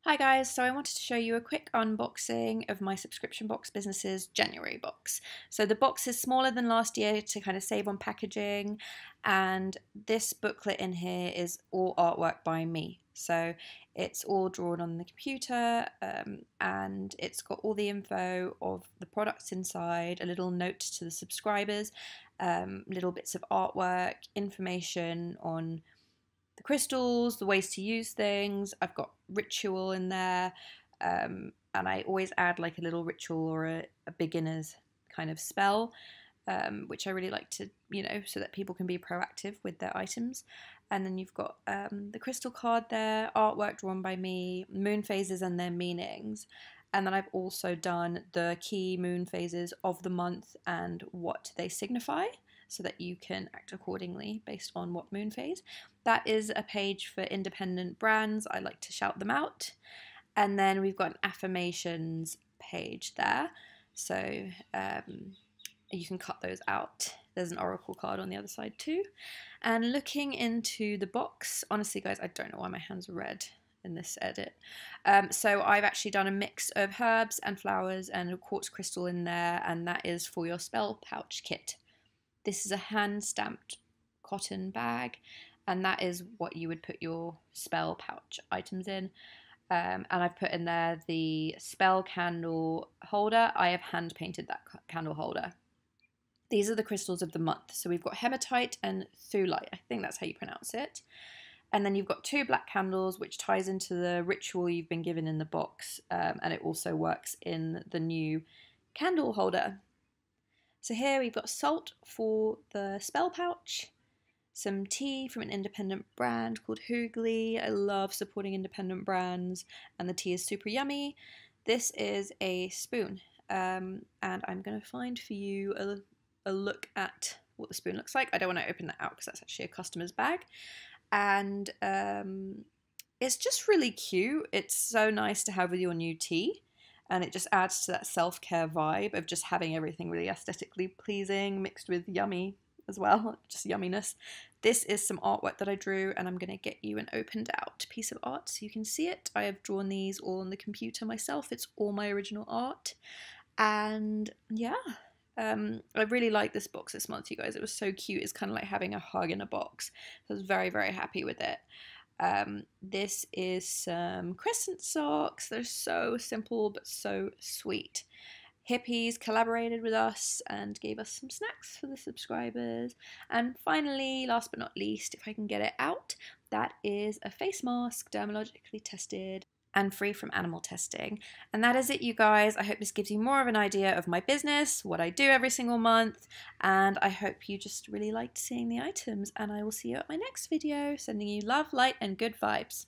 Hi guys, so I wanted to show you a quick unboxing of my subscription box business's January box. So the box is smaller than last year to kind of save on packaging, and this booklet in here is all artwork by me. So it's all drawn on the computer, and it's got all the info of the products inside, a little note to the subscribers, little bits of artwork, information on the crystals, the ways to use things. I've got ritual in there, and I always add like a little ritual or a beginner's kind of spell, which I really like to, so that people can be proactive with their items. And then you've got the crystal card there, artwork drawn by me, moon phases and their meanings. And then I've also done the key moon phases of the month and what they signify, so that you can act accordingly based on what moon phase. That is a page for independent brands. I like to shout them out. And then we've got an affirmations page there. So you can cut those out. There's an oracle card on the other side too. And looking into the box, honestly guys, I don't know why my hands are red in this edit. So I've actually done a mix of herbs and flowers and a quartz crystal in there, and that is for your spell pouch kit. This is a hand-stamped cotton bag, and that is what you would put your spell pouch items in. And I've put in there the spell candle holder. I have hand-painted that candle holder. These are the crystals of the month. So we've got hematite and thulite. I think that's how you pronounce it. And then you've got 2 black candles, which ties into the ritual you've been given in the box. And it also works in the new candle holder. So here we've got salt for the spell pouch, some tea from an independent brand called Hoogly. I love supporting independent brands, and the tea is super yummy. This is a spoon, and I'm going to find for you a look at what the spoon looks like. I don't want to open that out because that's actually a customer's bag. And it's just really cute. It's so nice to have with your new tea. And it just adds to that self-care vibe of just having everything really aesthetically pleasing, mixed with yummy as well, just yumminess. This is some artwork that I drew, and I'm going to get you an opened out piece of art so you can see it. I have drawn these all on the computer myself. It's all my original art. And yeah, I really like this box this month, you guys. It was so cute. It's kind of like having a hug in a box. So I was very, very happy with it. This is some crescent socks. They're so simple but so sweet. Hippies collaborated with us and gave us some snacks for the subscribers. And finally, last but not least, if I can get it out, that is a face mask, dermatologically tested and free from animal testing. And that is it, you guys. I hope this gives you more of an idea of my business, what I do every single month, and I hope you just really liked seeing the items, and I will see you at my next video. Sending you love, light, and good vibes.